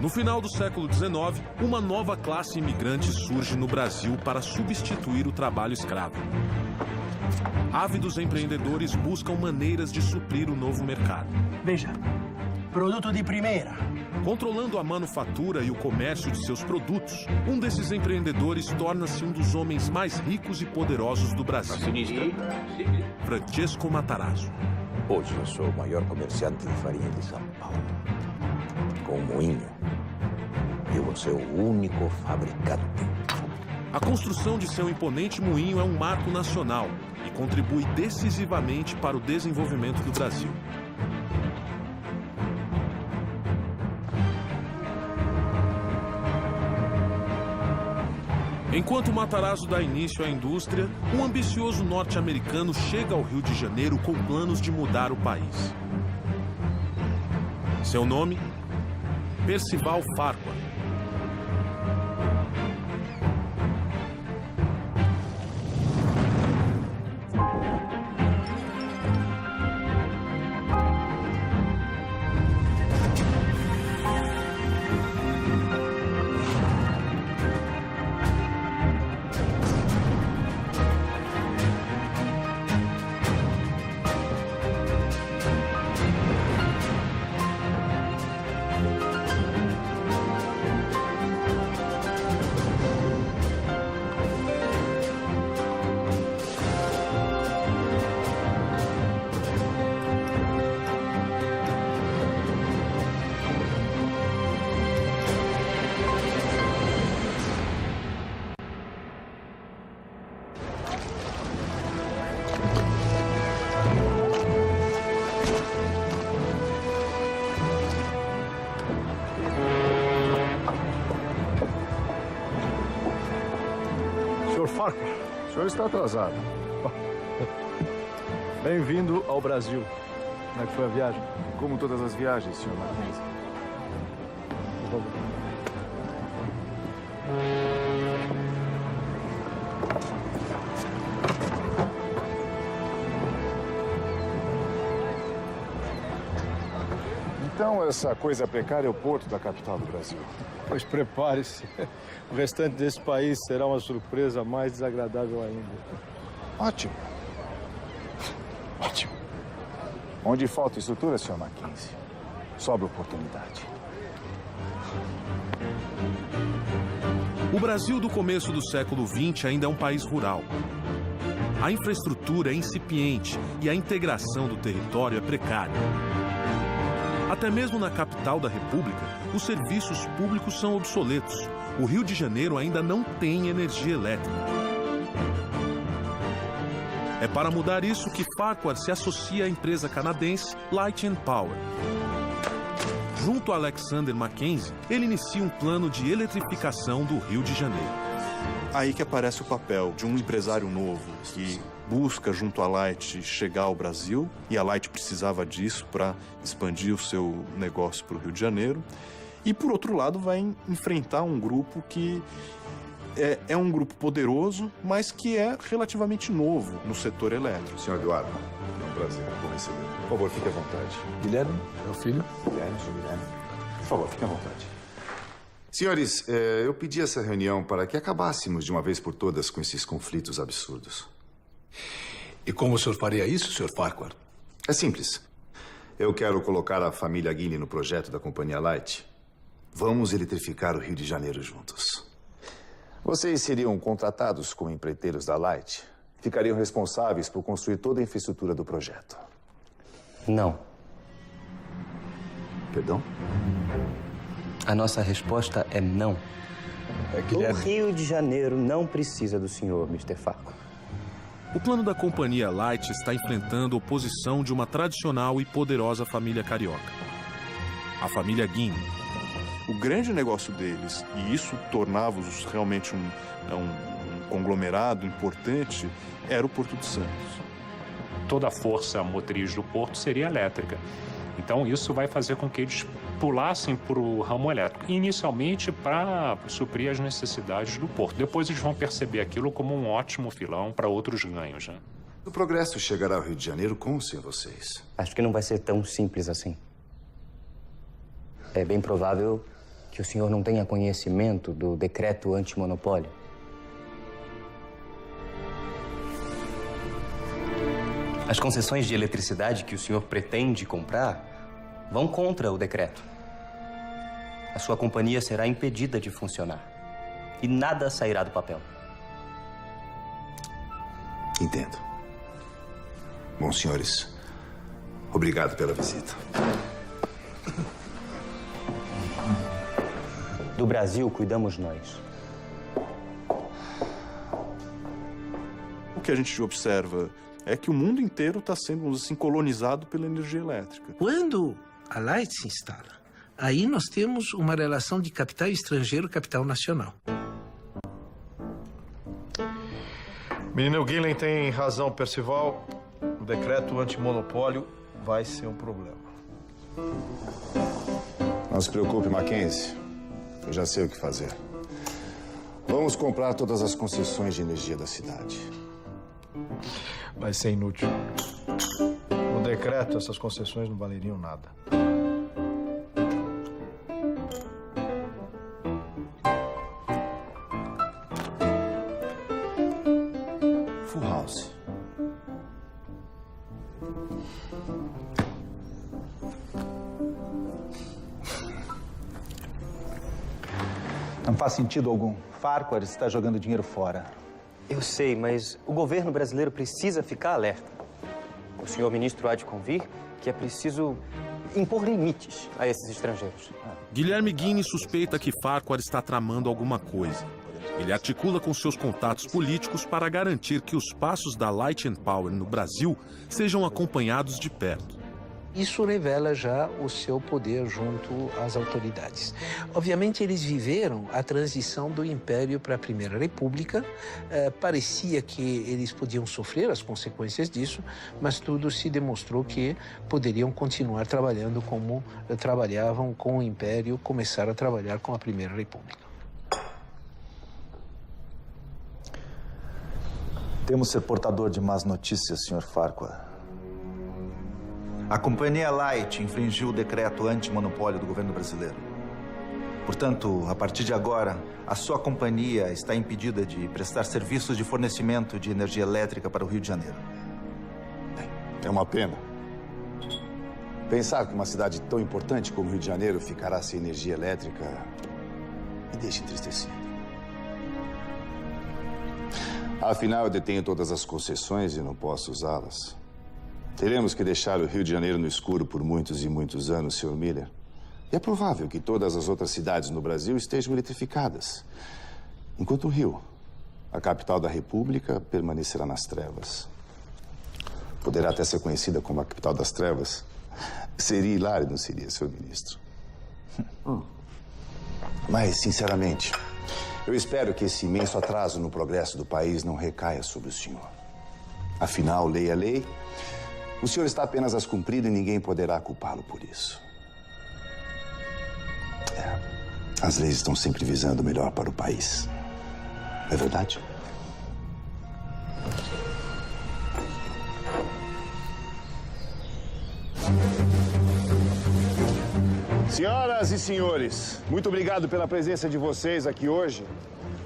No final do século XIX, uma nova classe imigrante surge no Brasil para substituir o trabalho escravo. Ávidos empreendedores buscam maneiras de suprir o novo mercado. Veja, produto de primeira. Controlando a manufatura e o comércio de seus produtos, um desses empreendedores torna-se um dos homens mais ricos e poderosos do Brasil. Francesco Matarazzo. Hoje eu sou o maior comerciante de farinha de São Paulo. Com um moinho, eu vou ser o único fabricante. A construção de seu imponente moinho é um marco nacional e contribui decisivamente para o desenvolvimento do Brasil. Enquanto Matarazzo dá início à indústria, um ambicioso norte-americano chega ao Rio de Janeiro com planos de mudar o país. Seu nome? Percival Farquhar. Sr. Farquhar, o senhor está atrasado. Bem-vindo ao Brasil. Como é que foi a viagem? Como todas as viagens, Sr. Marquês. Por favor. Então, essa coisa precária é o porto da capital do Brasil. Pois prepare-se. O restante desse país será uma surpresa mais desagradável ainda. Ótimo. Ótimo. Onde falta estrutura, Sr. Mackenzie, sobra oportunidade. O Brasil do começo do século XX ainda é um país rural. A infraestrutura é incipiente e a integração do território é precária. Até mesmo na capital da República, os serviços públicos são obsoletos. O Rio de Janeiro ainda não tem energia elétrica. É para mudar isso que Farquhar se associa à empresa canadense Light and Power. Junto a Alexander Mackenzie, ele inicia um plano de eletrificação do Rio de Janeiro. Aí que aparece o papel de um empresário novo que busca, junto à Light, chegar ao Brasil, e a Light precisava disso para expandir o seu negócio para o Rio de Janeiro. E, por outro lado, vai enfrentar um grupo que é um grupo poderoso, mas que é relativamente novo no setor elétrico. Sr. Eduardo, é um prazer recebê-lo. Por favor, fique à vontade. Guilherme, meu filho. Guilherme. Por favor, fique à vontade. Senhores, eu pedi essa reunião para que acabássemos de uma vez por todas com esses conflitos absurdos. E como o senhor faria isso, Sr. Farquhar? É simples. Eu quero colocar a família Guinea no projeto da Companhia Light. Vamos eletrificar o Rio de Janeiro juntos. Vocês seriam contratados como empreiteiros da Light. Ficariam responsáveis por construir toda a infraestrutura do projeto. Não. Perdão? A nossa resposta é não. O Rio de Janeiro não precisa do senhor, Mr. Farquhar. O plano da Companhia Light está enfrentando a oposição de uma tradicional e poderosa família carioca, a família Guinea. O grande negócio deles, e isso tornava-os realmente um conglomerado importante, era o Porto de Santos. Toda a força motriz do porto seria elétrica. Então, isso vai fazer com que eles pulassem para o ramo elétrico, inicialmente para suprir as necessidades do porto. Depois eles vão perceber aquilo como um ótimo filão para outros ganhos, né? O progresso chegará ao Rio de Janeiro com ou sem vocês? Acho que não vai ser tão simples assim. É bem provável que o senhor não tenha conhecimento do decreto antimonopólio? As concessões de eletricidade que o senhor pretende comprar vão contra o decreto. A sua companhia será impedida de funcionar e nada sairá do papel. Entendo. Bom, senhores, obrigado pela visita. Do Brasil, cuidamos nós. O que a gente observa é que o mundo inteiro está sendo, assim, colonizado pela energia elétrica. Quando a Light se instala, aí nós temos uma relação de capital estrangeiro e capital nacional. Menino Guilherme tem razão, Percival. O decreto antimonopólio vai ser um problema. Não se preocupe, Mackenzie. Eu já sei o que fazer. Vamos comprar todas as concessões de energia da cidade. Vai ser inútil. No decreto, essas concessões não valeriam nada. Full House. Não faz sentido algum. Farquhar está jogando dinheiro fora. Eu sei, mas o governo brasileiro precisa ficar alerta. O senhor ministro há de convir que é preciso impor limites a esses estrangeiros. Guilherme Guiney suspeita que Farquhar está tramando alguma coisa. Ele articula com seus contatos políticos para garantir que os passos da Light and Power no Brasil sejam acompanhados de perto. Isso revela já o seu poder junto às autoridades. Obviamente, eles viveram a transição do Império para a Primeira República. Parecia que eles podiam sofrer as consequências disso, mas tudo se demonstrou que poderiam continuar trabalhando como trabalhavam com o Império, começar a trabalhar com a Primeira República. Temos ser portador de más notícias, Sr. Farquhar. A companhia Light infringiu o decreto antimonopólio do governo brasileiro. Portanto, a partir de agora, a sua companhia está impedida de prestar serviços de fornecimento de energia elétrica para o Rio de Janeiro. É uma pena. Pensar que uma cidade tão importante como o Rio de Janeiro ficará sem energia elétrica me deixa entristecido. Afinal, eu detenho todas as concessões e não posso usá-las. Teremos que deixar o Rio de Janeiro no escuro por muitos e muitos anos, Sr. Miller. E é provável que todas as outras cidades no Brasil estejam eletrificadas. Enquanto o Rio, a capital da República, permanecerá nas trevas. Poderá até ser conhecida como a capital das trevas. Seria hilário, não seria, Sr. Ministro? Mas, sinceramente, eu espero que esse imenso atraso no progresso do país não recaia sobre o senhor. Afinal, lei é lei. O senhor está apenas as cumprir e ninguém poderá culpá-lo por isso. As leis estão sempre visando o melhor para o país. Não é verdade? Senhoras e senhores, muito obrigado pela presença de vocês aqui hoje.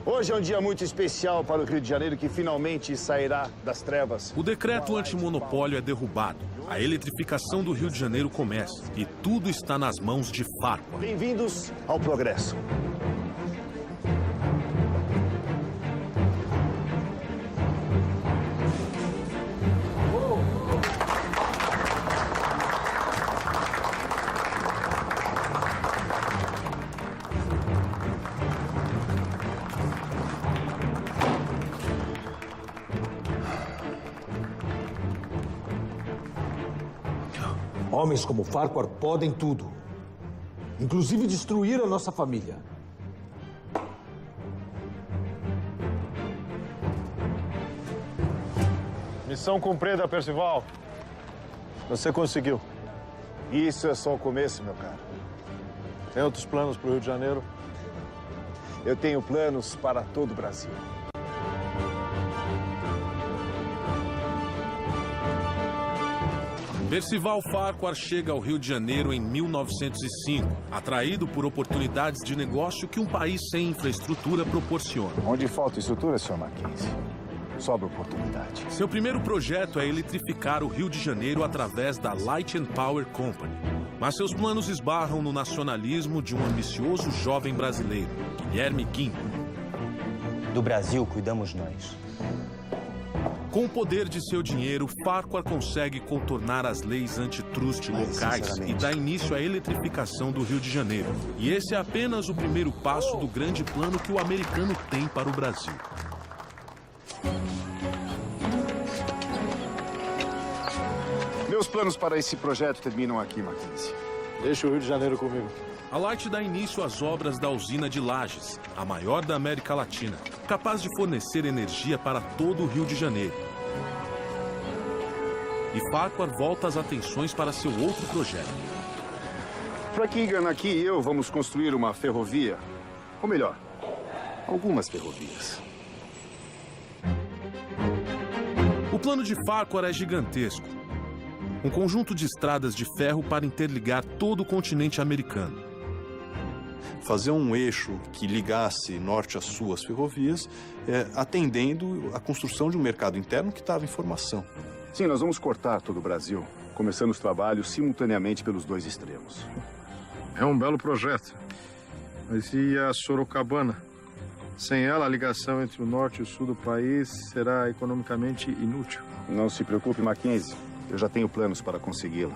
Hoje é um dia muito especial para o Rio de Janeiro, que finalmente sairá das trevas. O decreto antimonopólio é derrubado. A eletrificação do Rio de Janeiro começa e tudo está nas mãos de Farquhar. Bem-vindos ao progresso. Homens como Farquhar podem tudo, inclusive destruir a nossa família. Missão cumprida, Percival. Você conseguiu. Isso é só o começo, meu caro. Tem outros planos para o Rio de Janeiro? Eu tenho planos para todo o Brasil. Percival Farquhar chega ao Rio de Janeiro em 1905, atraído por oportunidades de negócio que um país sem infraestrutura proporciona. Onde falta estrutura, Sr. Mackenzie? Sobra oportunidade. Seu primeiro projeto é eletrificar o Rio de Janeiro através da Light and Power Company. Mas seus planos esbarram no nacionalismo de um ambicioso jovem brasileiro, Guilherme Quinto. Do Brasil cuidamos nós. Com o poder de seu dinheiro, Farquhar consegue contornar as leis antitruste locais e dá início à eletrificação do Rio de Janeiro. E esse é apenas o primeiro passo do grande plano que o americano tem para o Brasil. Meus planos para esse projeto terminam aqui, Mackenzie. Deixa o Rio de Janeiro comigo. A Light dá início às obras da usina de Lages, a maior da América Latina, capaz de fornecer energia para todo o Rio de Janeiro. E Farquhar volta as atenções para seu outro projeto. Frank Egan aqui e eu vamos construir uma ferrovia. Ou melhor, algumas ferrovias. O plano de Farquhar é gigantesco. Um conjunto de estradas de ferro para interligar todo o continente americano. Fazer um eixo que ligasse norte a sul as ferrovias, atendendo à construção de um mercado interno que estava em formação. Sim, nós vamos cortar todo o Brasil, começando os trabalhos simultaneamente pelos dois extremos. É um belo projeto. Mas e a Sorocabana? Sem ela, a ligação entre o norte e o sul do país será economicamente inútil. Não se preocupe, Mackenzie. Eu já tenho planos para consegui-la.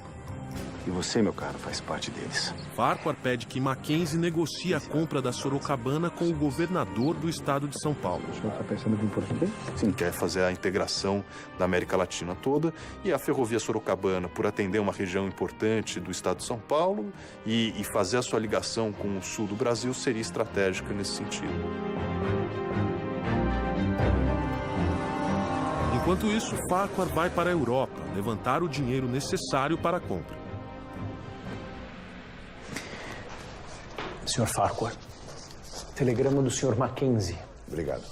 E você, meu caro, faz parte deles. Farquhar pede que Mackenzie negocie a compra da Sorocabana com o governador do estado de São Paulo. O senhor está pensando em português? Sim, quer fazer a integração da América Latina toda. E a ferrovia Sorocabana, por atender uma região importante do estado de São Paulo e fazer a sua ligação com o sul do Brasil, seria estratégica nesse sentido. Enquanto isso, Farquhar vai para a Europa levantar o dinheiro necessário para a compra. Sr. Farquhar, telegrama do Sr. Mackenzie. Obrigado.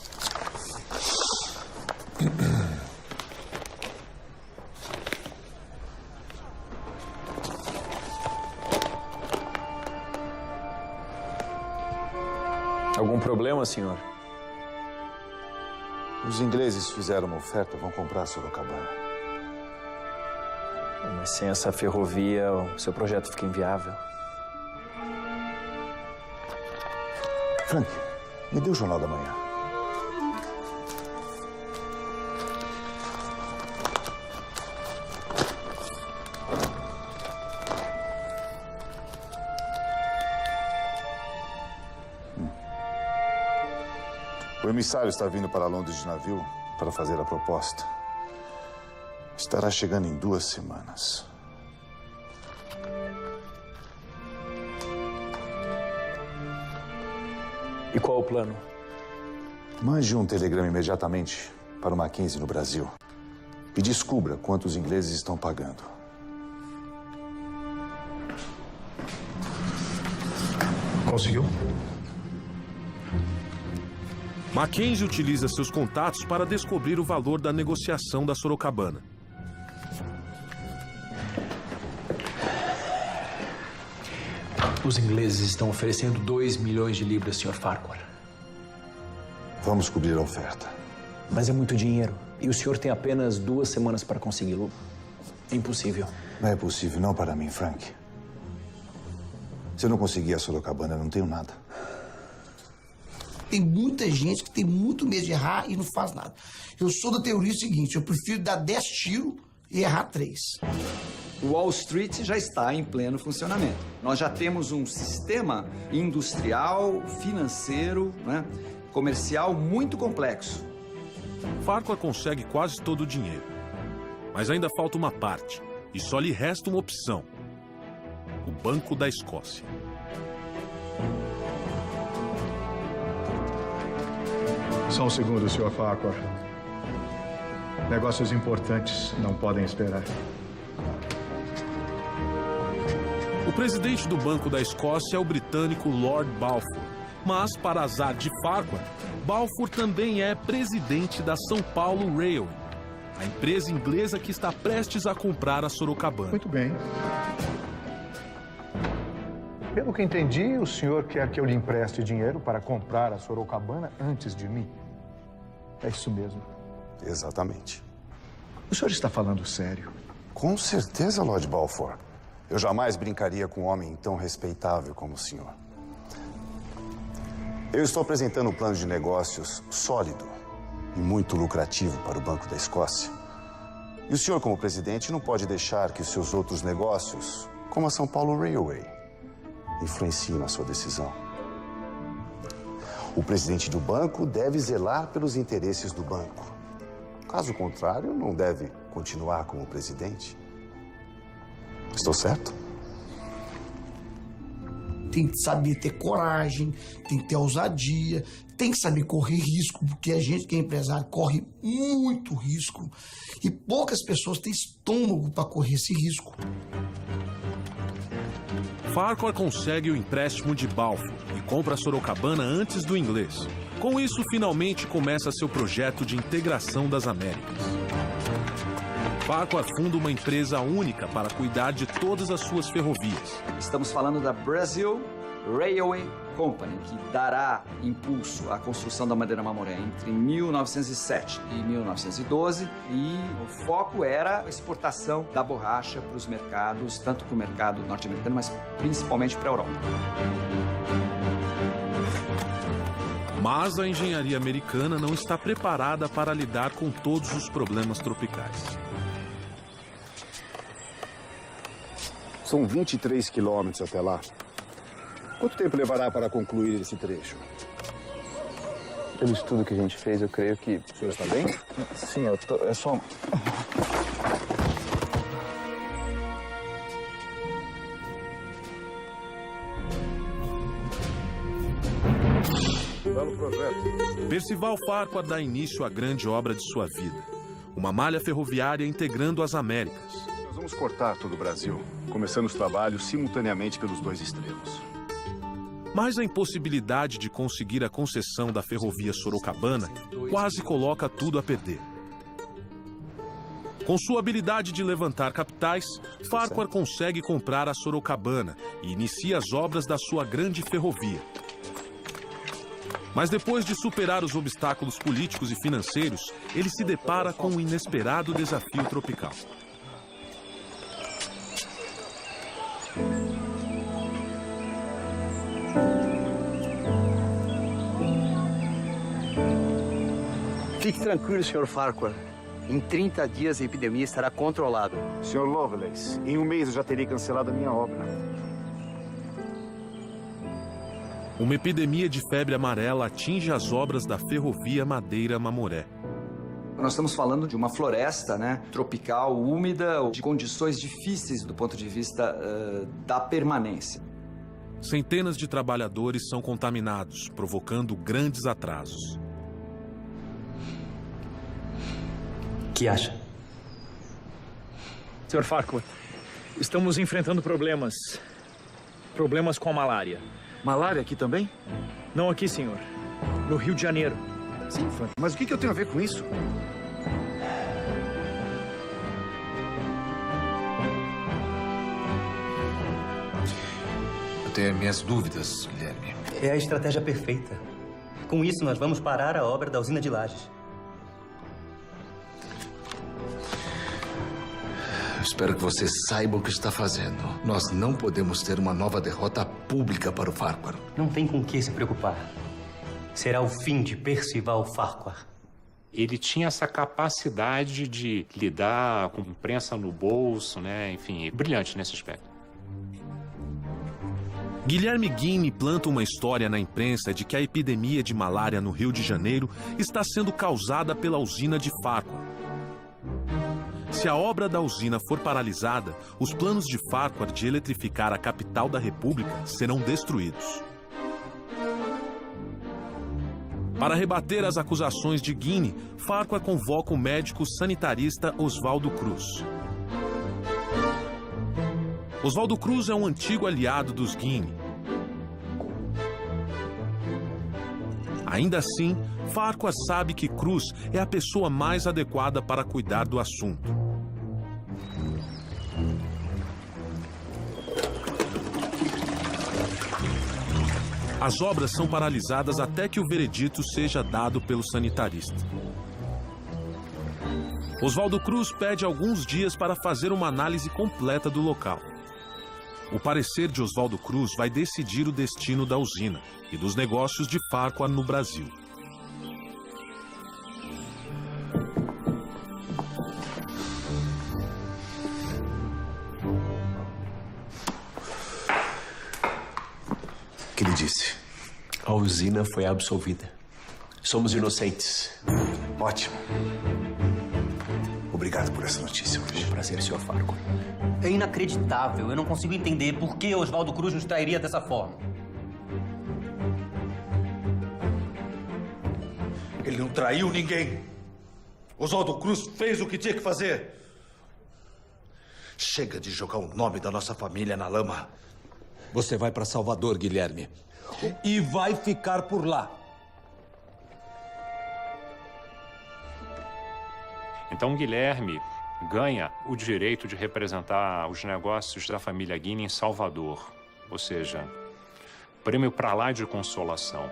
Algum problema, senhor? Os ingleses fizeram uma oferta, vão comprar a Sorocabana. Mas sem essa ferrovia, o seu projeto fica inviável. Frank, me dê o Jornal da Manhã. O emissário está vindo para Londres de navio para fazer a proposta. Estará chegando em 2 semanas. E qual o plano? Mande um telegrama imediatamente para o Mackenzie no Brasil e descubra quanto os ingleses estão pagando. Conseguiu? Mackenzie utiliza seus contatos para descobrir o valor da negociação da Sorocabana. Os ingleses estão oferecendo 2 milhões de libras, Sr. Farquhar. Vamos cobrir a oferta. Mas é muito dinheiro. E o senhor tem apenas 2 semanas para consegui-lo. É impossível. Não é possível, não para mim, Frank. Se eu não conseguir a Sorocabana, eu não tenho nada. Tem muita gente que tem muito medo de errar e não faz nada. Eu sou da teoria seguinte, eu prefiro dar 10 tiros e errar 3. O Wall Street já está em pleno funcionamento. Nós já temos um sistema industrial, financeiro, comercial muito complexo. Farquhar consegue quase todo o dinheiro. Mas ainda falta uma parte. E só lhe resta uma opção. O Banco da Escócia. Só um segundo, Sr. Farquhar. Negócios importantes não podem esperar. O presidente do Banco da Escócia é o britânico Lord Balfour. Mas, para azar de Farquhar, Balfour também é presidente da São Paulo Railway. a empresa inglesa que está prestes a comprar a Sorocabana. Muito bem. Pelo que entendi, o senhor quer que eu lhe empreste dinheiro para comprar a Sorocabana antes de mim? É isso mesmo. Exatamente. O senhor está falando sério? Com certeza, Lord Balfour. Eu jamais brincaria com um homem tão respeitável como o senhor. Eu estou apresentando um plano de negócios sólido e muito lucrativo para o Banco da Escócia. E o senhor, como presidente, não pode deixar que os seus outros negócios, como a São Paulo Railway, influenciem na sua decisão. O presidente do banco deve zelar pelos interesses do banco. Caso contrário, não deve continuar como presidente. Estou certo? Tem que saber ter coragem, tem que ter ousadia, tem que saber correr risco, porque a gente que é empresário corre muito risco e poucas pessoas têm estômago para correr esse risco. Farquhar consegue o empréstimo de Balfour e compra a Sorocabana antes do inglês. Com isso, finalmente começa seu projeto de integração das Américas. Farquhar funda uma empresa única para cuidar de todas as suas ferrovias. Estamos falando da Brazil Railway Company, que dará impulso à construção da Madeira Mamoré entre 1907 e 1912, e o foco era a exportação da borracha para os mercados, tanto para o mercado norte-americano, mas principalmente para a Europa. Mas a engenharia americana não está preparada para lidar com todos os problemas tropicais. São 23 quilômetros até lá. Quanto tempo levará para concluir esse trecho? Pelo estudo que a gente fez, eu creio que... O senhor está bem? Sim, eu tô... É só... Belo projeto. Percival Farquhar dá início à grande obra de sua vida. Uma malha ferroviária integrando as Américas. Nós vamos cortar todo o Brasil, começando os trabalhos simultaneamente pelos dois extremos. Mas a impossibilidade de conseguir a concessão da ferrovia Sorocabana quase coloca tudo a perder. Com sua habilidade de levantar capitais, Farquhar consegue comprar a Sorocabana e inicia as obras da sua grande ferrovia. Mas depois de superar os obstáculos políticos e financeiros, ele se depara com um inesperado desafio tropical. Fique tranquilo, Sr. Farquhar. Em 30 dias a epidemia estará controlada. Sr. Lovelace, em um mês eu já terei cancelado a minha obra. Uma epidemia de febre amarela atinge as obras da ferrovia Madeira Mamoré. Nós estamos falando de uma floresta, né, tropical, úmida, de condições difíceis do ponto de vista da permanência. Centenas de trabalhadores são contaminados, provocando grandes atrasos. O que acha? Sr. Farquhar, estamos enfrentando problemas. Problemas com a malária. Malária aqui também? Não aqui, senhor. No Rio de Janeiro. Sim, Frank. Mas o que eu tenho a ver com isso? Eu tenho minhas dúvidas, Guilherme. É a estratégia perfeita. Com isso, nós vamos parar a obra da usina de Lajes. Espero que você saiba o que está fazendo. Nós não podemos ter uma nova derrota pública para o Farquhar. Não tem com o que se preocupar. Será o fim de Percival Farquhar. Ele tinha essa capacidade de lidar com imprensa no bolso, né? Enfim, brilhante nesse aspecto. Guilherme Guiney planta uma história na imprensa de que a epidemia de malária no Rio de Janeiro está sendo causada pela usina de Farquhar. Se a obra da usina for paralisada, os planos de Farquhar de eletrificar a capital da República serão destruídos. Para rebater as acusações de Guiney, Farquhar convoca o médico sanitarista Oswaldo Cruz. Oswaldo Cruz é um antigo aliado dos Guiney. Ainda assim, Farquhar sabe que Cruz é a pessoa mais adequada para cuidar do assunto. As obras são paralisadas até que o veredito seja dado pelo sanitarista. Oswaldo Cruz pede alguns dias para fazer uma análise completa do local. O parecer de Oswaldo Cruz vai decidir o destino da usina e dos negócios de Farquhar no Brasil. O que ele disse? A usina foi absolvida. Somos inocentes. Ótimo. Obrigado por essa notícia hoje. Prazer, Sr. Farquhar. É inacreditável. Eu não consigo entender por que Oswaldo Cruz nos trairia dessa forma. Ele não traiu ninguém. Oswaldo Cruz fez o que tinha que fazer. Chega de jogar o nome da nossa família na lama. Você vai para Salvador, Guilherme. E vai ficar por lá. Então, Guilherme ganha o direito de representar os negócios da família Guinea em Salvador. Ou seja, prêmio pra lá de consolação.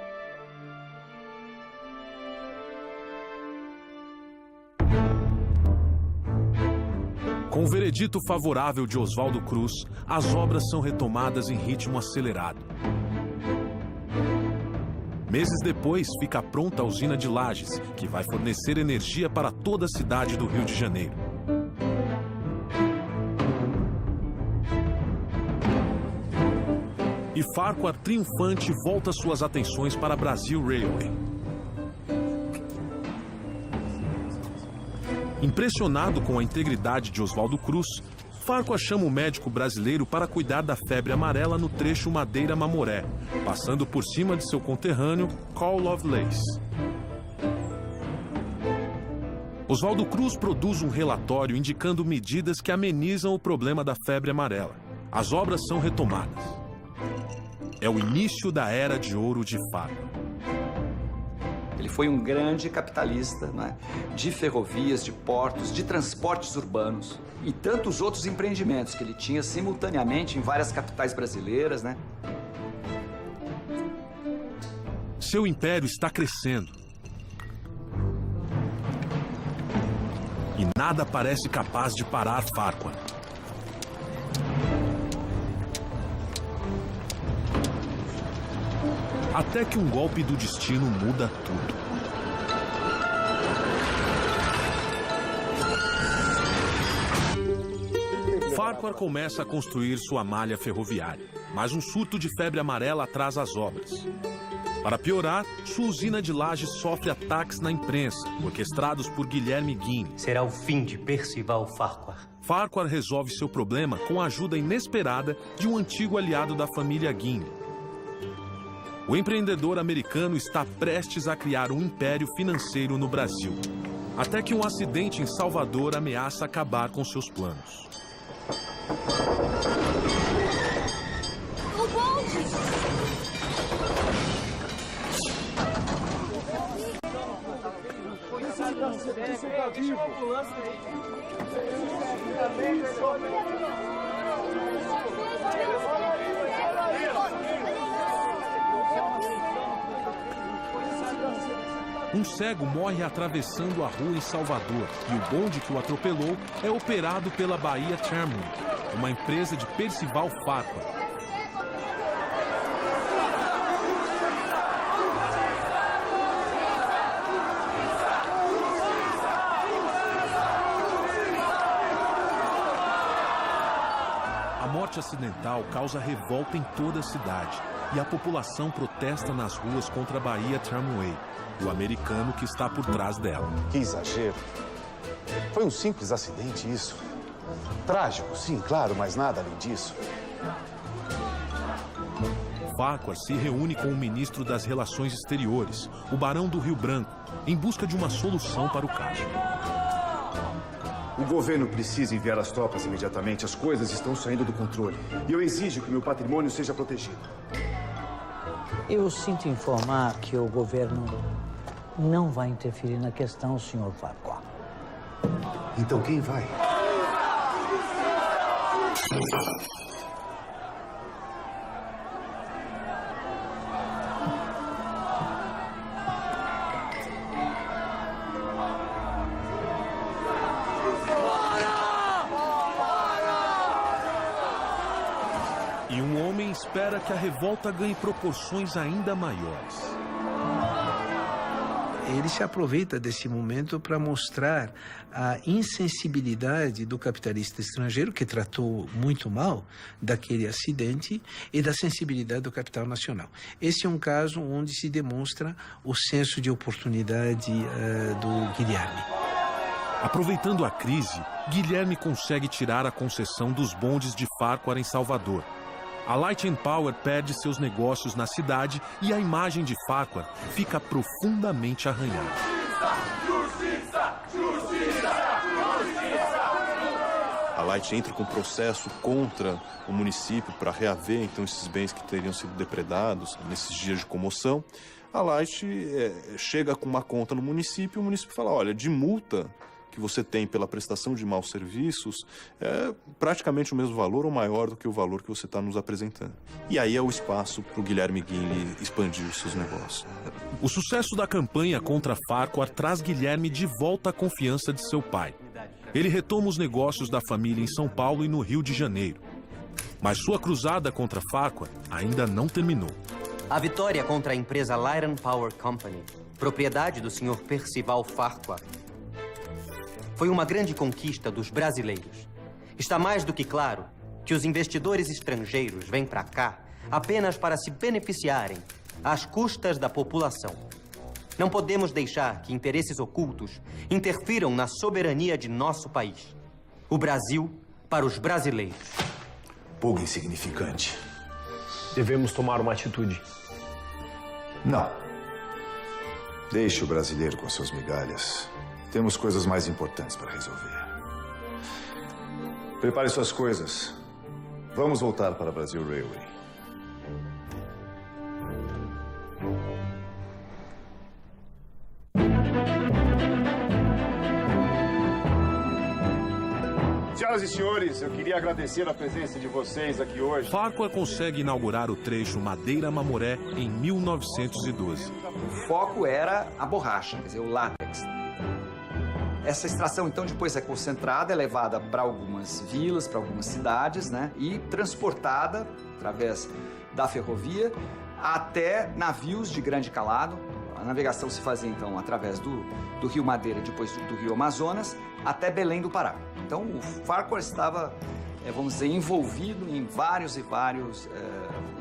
Com o veredito favorável de Oswaldo Cruz, as obras são retomadas em ritmo acelerado. Meses depois, fica pronta a usina de Lages, que vai fornecer energia para toda a cidade do Rio de Janeiro. E Farquhar, triunfante, volta suas atenções para a Brazil Railway. Impressionado com a integridade de Oswaldo Cruz, Farquhar chama o médico brasileiro para cuidar da febre amarela no trecho Madeira-Mamoré, passando por cima de seu conterrâneo, Carl Lovelace. Oswaldo Cruz produz um relatório indicando medidas que amenizam o problema da febre amarela. As obras são retomadas. É o início da Era de Ouro de Farquhar. Ele foi um grande capitalista, né? De ferrovias, de portos, de transportes urbanos e tantos outros empreendimentos que ele tinha simultaneamente em várias capitais brasileiras, né? Seu império está crescendo. E nada parece capaz de parar Farquhar. Até que um golpe do destino muda tudo. Farquhar começa a construir sua malha ferroviária, mas um surto de febre amarela atrasa as obras. Para piorar, sua usina de Lages sofre ataques na imprensa, orquestrados por Guilherme Guinea. Será o fim de Percival Farquhar. Farquhar resolve seu problema com a ajuda inesperada de um antigo aliado da família Guinea. O empreendedor americano está prestes a criar um império financeiro no Brasil, até que um acidente em Salvador ameaça acabar com seus planos. O bonde! Um cego morre atravessando a rua em Salvador e o bonde que o atropelou é operado pela Bahia Tramway, uma empresa de Percival Farquhar. A morte acidental causa revolta em toda a cidade e a população protesta nas ruas contra a Bahia Tramway, o americano que está por trás dela. Que exagero. Foi um simples acidente, isso. Trágico, sim, claro, mas nada além disso. Farquhar se reúne com o ministro das Relações Exteriores, o Barão do Rio Branco, em busca de uma solução para o caso. O governo precisa enviar as tropas imediatamente. As coisas estão saindo do controle. E eu exijo que meu patrimônio seja protegido. Eu sinto informar que o governo não vai interferir na questão, Sr. Farquhar. Então quem vai? E um homem espera que a revolta ganhe proporções ainda maiores. Ele se aproveita desse momento para mostrar a insensibilidade do capitalista estrangeiro, que tratou muito mal daquele acidente, e da sensibilidade do capital nacional. Esse é um caso onde se demonstra o senso de oportunidade do Guilherme. Aproveitando a crise, Guilherme consegue tirar a concessão dos bondes de Farquhar em Salvador. A Light and Power perde seus negócios na cidade e a imagem de Farquhar fica profundamente arranhada. A Light entra com processo contra o município para reaver então esses bens que teriam sido depredados nesses dias de comoção. A Light chega com uma conta no município e o município fala, olha, de multa que você tem pela prestação de maus serviços é praticamente o mesmo valor ou maior do que o valor que você está nos apresentando. E aí é o espaço para o Guilherme Guinle expandir os seus negócios. O sucesso da campanha contra Farquhar traz Guilherme de volta à confiança de seu pai. Ele retoma os negócios da família em São Paulo e no Rio de Janeiro. Mas sua cruzada contra Farquhar ainda não terminou. A vitória contra a empresa Light and Power Company, propriedade do Sr. Percival Farquhar, foi uma grande conquista dos brasileiros. Está mais do que claro que os investidores estrangeiros vêm para cá apenas para se beneficiarem às custas da população. Não podemos deixar que interesses ocultos interfiram na soberania de nosso país. O Brasil para os brasileiros. Pouco insignificante. Devemos tomar uma atitude. Não. Deixe o brasileiro com suas migalhas. Temos coisas mais importantes para resolver. Prepare suas coisas. Vamos voltar para Brasil Railway. Senhoras e senhores, eu queria agradecer a presença de vocês aqui hoje. Farquhar consegue inaugurar o trecho Madeira-Mamoré em 1912. O foco era a borracha, quer dizer, o látex. Essa extração, então, depois é concentrada, é levada para algumas vilas, para algumas cidades, né? E transportada, através da ferrovia, até navios de grande calado. A navegação se fazia, então, através do Rio Madeira, depois do Rio Amazonas, até Belém do Pará. Então, o Farquhar estava, vamos dizer, envolvido em vários e vários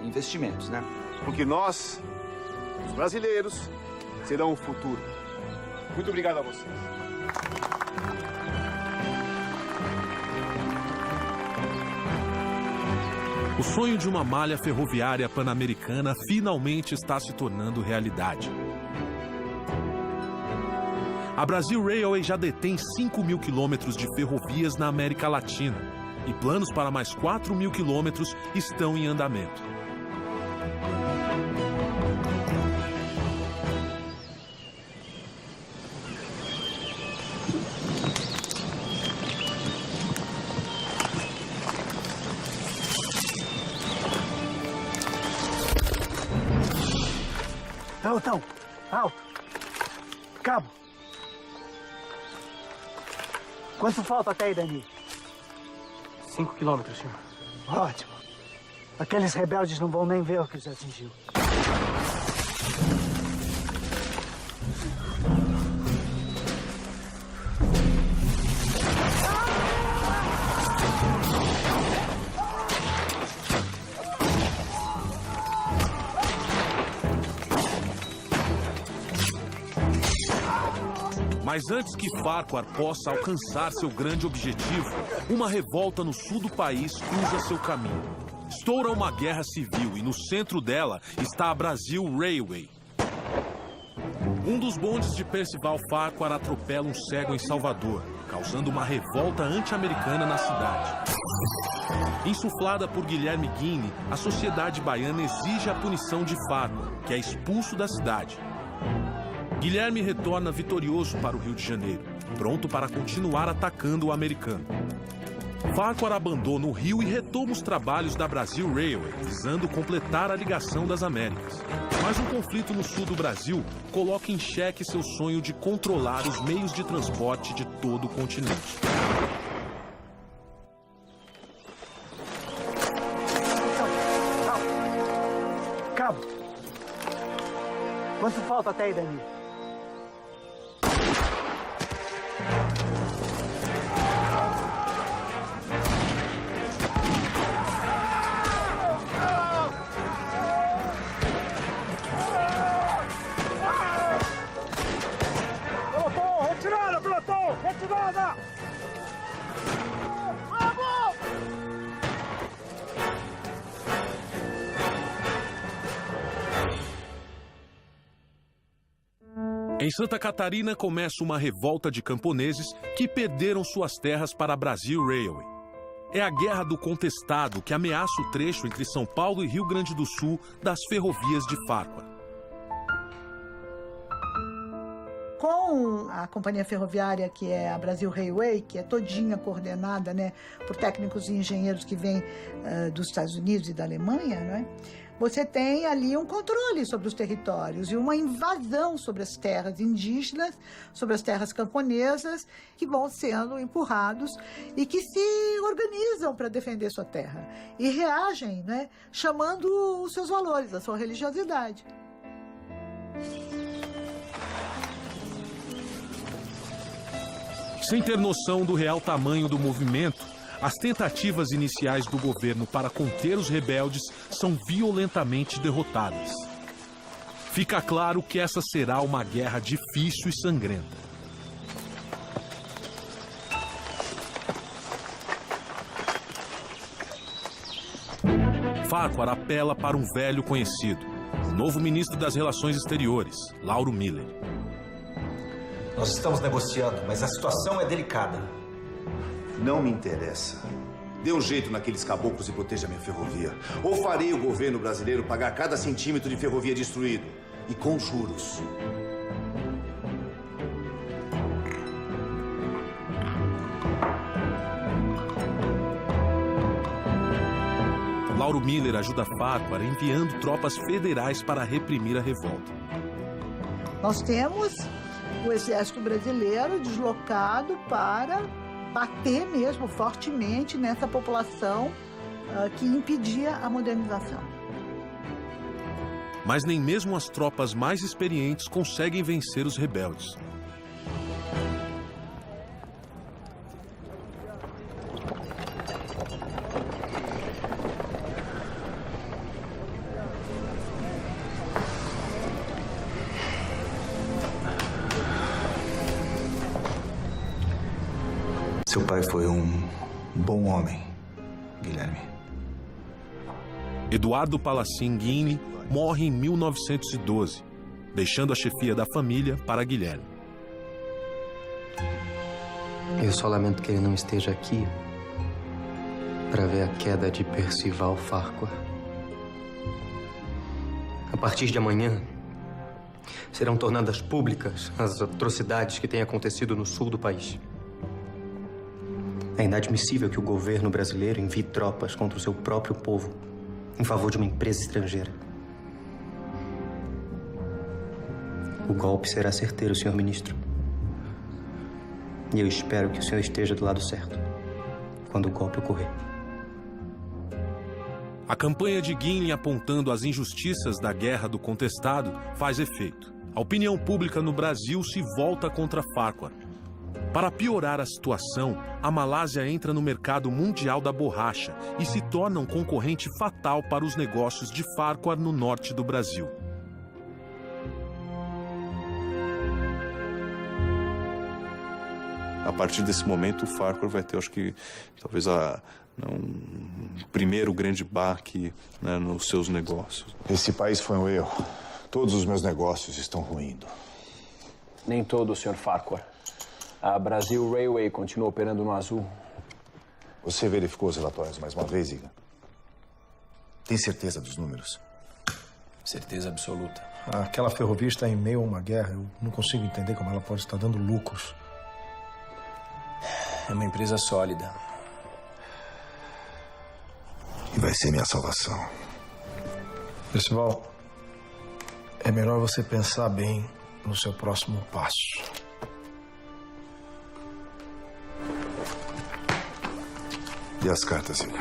investimentos, né? Porque nós, os brasileiros, serão o futuro. Muito obrigado a vocês. O sonho de uma malha ferroviária pan-americana finalmente está se tornando realidade. A Brasil Railway já detém 5.000 quilômetros de ferrovias na América Latina e planos para mais 4.000 quilômetros estão em andamento. Pelotão, alto. Cabo. Quanto falta até aí, Dani? 5 quilômetros, senhor. Ótimo. Aqueles rebeldes não vão nem ver o que os atingiu. Mas antes que Farquhar possa alcançar seu grande objetivo, uma revolta no sul do país cruza seu caminho. Estoura uma guerra civil e no centro dela está a Brasil Railway. Um dos bondes de Percival Farquhar atropela um cego em Salvador, causando uma revolta anti-americana na cidade. Insuflada por Guilherme Guinle, a sociedade baiana exige a punição de Farquhar, que é expulso da cidade. Guilherme retorna vitorioso para o Rio de Janeiro, pronto para continuar atacando o americano. Farquhar abandona o Rio e retoma os trabalhos da Brazil Railway, visando completar a ligação das Américas. Mas um conflito no sul do Brasil coloca em xeque seu sonho de controlar os meios de transporte de todo o continente. Cabo, quanto falta até aí, Dani? Retirada! Vamos! Em Santa Catarina começa uma revolta de camponeses que perderam suas terras para a Brazil Railway. É a Guerra do Contestado que ameaça o trecho entre São Paulo e Rio Grande do Sul das ferrovias de Farquhar. Com a companhia ferroviária, que é a Brazil Railway, que é todinha coordenada, né, por técnicos e engenheiros que vêm dos Estados Unidos e da Alemanha, né, você tem ali um controle sobre os territórios e uma invasão sobre as terras indígenas, sobre as terras camponesas, que vão sendo empurrados e que se organizam para defender sua terra e reagem, né, chamando os seus valores, a sua religiosidade. Sem ter noção do real tamanho do movimento, as tentativas iniciais do governo para conter os rebeldes são violentamente derrotadas. Fica claro que essa será uma guerra difícil e sangrenta. Farquhar apela para um velho conhecido, o novo ministro das Relações Exteriores, Lauro Miller. Nós estamos negociando, mas a situação é delicada. Não me interessa. Dê um jeito naqueles caboclos e proteja minha ferrovia. Ou farei o governo brasileiro pagar cada centímetro de ferrovia destruído. E com juros. Lauro Miller ajuda Farquhar enviando tropas federais para reprimir a revolta. Nós temos o exército brasileiro deslocado para bater mesmo fortemente nessa população que impedia a modernização. Mas nem mesmo as tropas mais experientes conseguem vencer os rebeldes. Seu pai foi um bom homem, Guilherme. Eduardo Palacin Guinle morre em 1912, deixando a chefia da família para Guilherme. Eu só lamento que ele não esteja aqui para ver a queda de Percival Farquhar. A partir de amanhã, serão tornadas públicas as atrocidades que têm acontecido no sul do país. É inadmissível que o governo brasileiro envie tropas contra o seu próprio povo em favor de uma empresa estrangeira. O golpe será certeiro, senhor ministro. E eu espero que o senhor esteja do lado certo quando o golpe ocorrer. A campanha de Guinle apontando as injustiças da Guerra do Contestado faz efeito. A opinião pública no Brasil se volta contra Farquhar. Para piorar a situação, a Malásia entra no mercado mundial da borracha e se torna um concorrente fatal para os negócios de Farquhar no norte do Brasil. A partir desse momento, o Farquhar vai ter, acho que, talvez um primeiro grande baque, né, nos seus negócios. Esse país foi um erro. Todos os meus negócios estão ruindo. Nem todo, Sr. Farquhar. A Brazil Railway continua operando no azul. Você verificou os relatórios mais uma vez, Iga? Tem certeza dos números? Certeza absoluta. Aquela ferrovia está em meio a uma guerra. Eu não consigo entender como ela pode estar dando lucros. É uma empresa sólida. E vai ser minha salvação. Percival, é melhor você pensar bem no seu próximo passo. E as cartas, filho?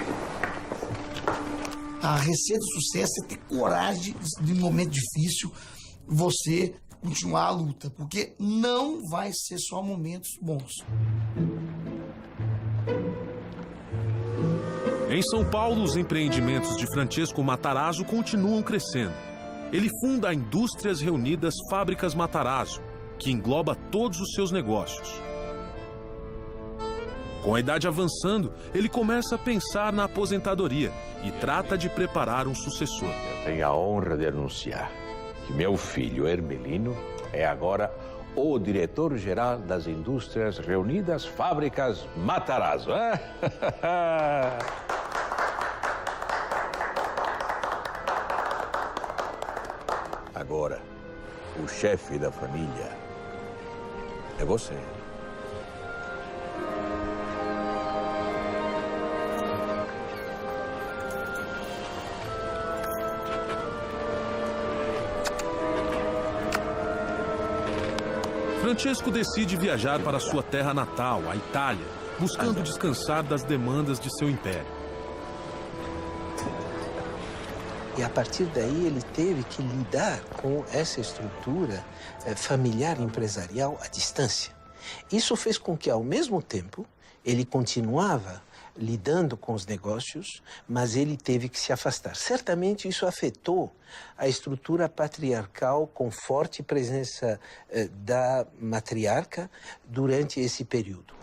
A receita do sucesso é ter coragem de, em um momento difícil, você continuar a luta, porque não vai ser só momentos bons. Em São Paulo, os empreendimentos de Francesco Matarazzo continuam crescendo. Ele funda a Indústrias Reunidas Fábricas Matarazzo, que engloba todos os seus negócios. Com a idade avançando, ele começa a pensar na aposentadoria e trata de preparar um sucessor. Eu tenho a honra de anunciar que meu filho Hermelino é agora o diretor-geral das Indústrias Reunidas Fábricas Matarazzo. Agora, o chefe da família é você. Francesco decide viajar para sua terra natal, a Itália, buscando descansar das demandas de seu império. E a partir daí ele teve que lidar com essa estrutura familiar empresarial à distância. Isso fez com que, ao mesmo tempo, ele continuava lidando com os negócios, mas ele teve que se afastar. Certamente isso afetou a estrutura patriarcal com forte presença da matriarca durante esse período.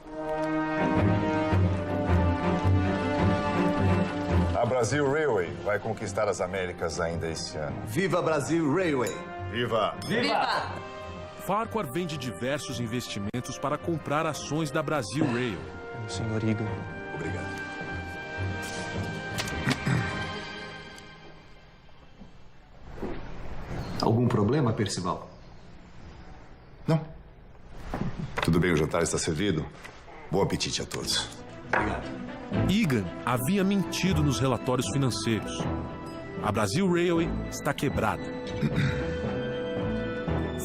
A Brasil Railway vai conquistar as Américas ainda esse ano. Viva Brasil Railway! Viva! Viva! Farquhar vende diversos investimentos para comprar ações da Brasil Railway. Senhor Egan. Obrigado. Algum problema, Percival? Não. Tudo bem, o jantar está servido. Bom apetite a todos. Obrigado. Egan havia mentido nos relatórios financeiros. A Brasil Railway está quebrada.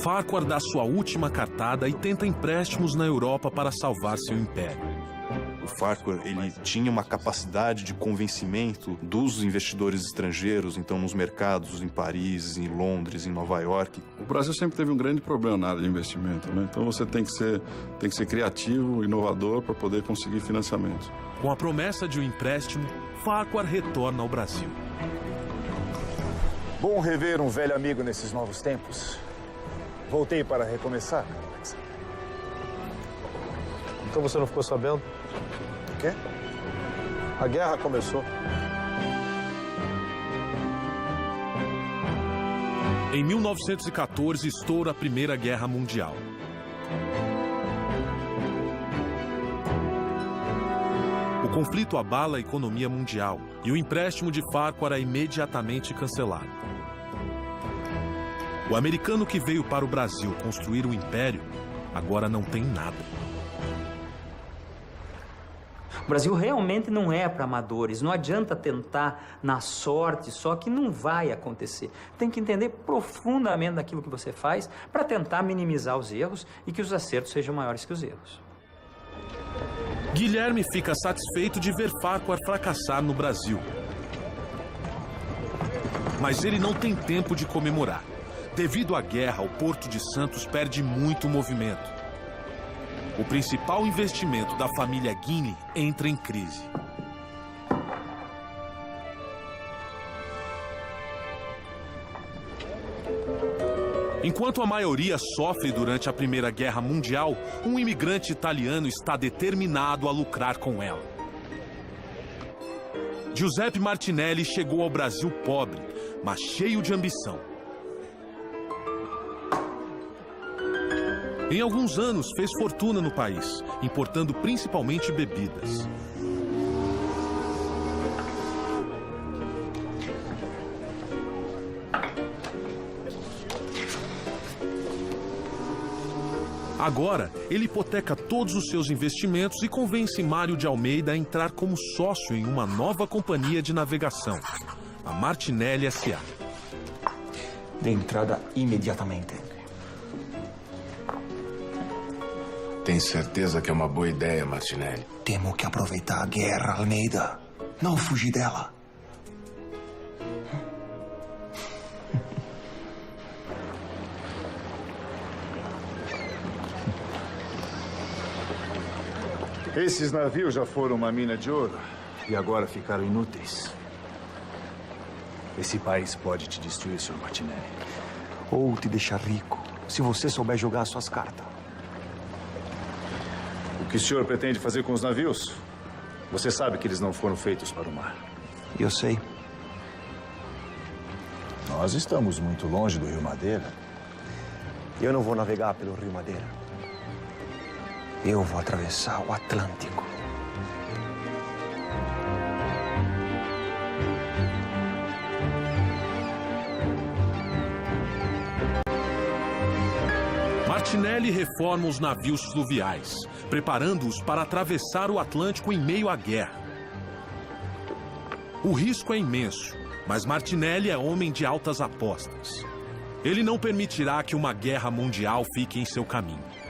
Farquhar dá sua última cartada e tenta empréstimos na Europa para salvar seu império. O Farquhar, ele tinha uma capacidade de convencimento dos investidores estrangeiros, então nos mercados em Paris, em Londres, em Nova York. O Brasil sempre teve um grande problema na área de investimento, né? Então você tem que ser criativo, inovador para poder conseguir financiamento. Com a promessa de um empréstimo, Farquhar retorna ao Brasil. Bom rever um velho amigo nesses novos tempos. Voltei para recomeçar. Então você não ficou sabendo? O quê? A guerra começou. Em 1914, estoura a Primeira Guerra Mundial. O conflito abala a economia mundial e o empréstimo de Farquhar é imediatamente cancelado. O americano que veio para o Brasil construir um império agora não tem nada. O Brasil realmente não é para amadores. Não adianta tentar na sorte, só que não vai acontecer. Tem que entender profundamente daquilo que você faz para tentar minimizar os erros e que os acertos sejam maiores que os erros. Guilherme fica satisfeito de ver Farquhar fracassar no Brasil. Mas ele não tem tempo de comemorar. Devido à guerra, o Porto de Santos perde muito movimento. O principal investimento da família Guinle entra em crise. Enquanto a maioria sofre durante a Primeira Guerra Mundial, um imigrante italiano está determinado a lucrar com ela. Giuseppe Martinelli chegou ao Brasil pobre, mas cheio de ambição. Em alguns anos, fez fortuna no país, importando principalmente bebidas. Agora, ele hipoteca todos os seus investimentos e convence Mário de Almeida a entrar como sócio em uma nova companhia de navegação, a Martinelli S.A. De entrada imediatamente. Tem certeza que é uma boa ideia, Martinelli? Temo que aproveitar a guerra, Almeida. Não fugir dela. Esses navios já foram uma mina de ouro e agora ficaram inúteis. Esse país pode te destruir, Sr. Martinelli. Ou te deixar rico, se você souber jogar as suas cartas. O que o senhor pretende fazer com os navios? Você sabe que eles não foram feitos para o mar. Eu sei. Nós estamos muito longe do Rio Madeira. Eu não vou navegar pelo Rio Madeira. Eu vou atravessar o Atlântico. Martinelli reforma os navios fluviais, preparando-os para atravessar o Atlântico em meio à guerra. O risco é imenso, mas Martinelli é homem de altas apostas. Ele não permitirá que uma guerra mundial fique em seu caminho.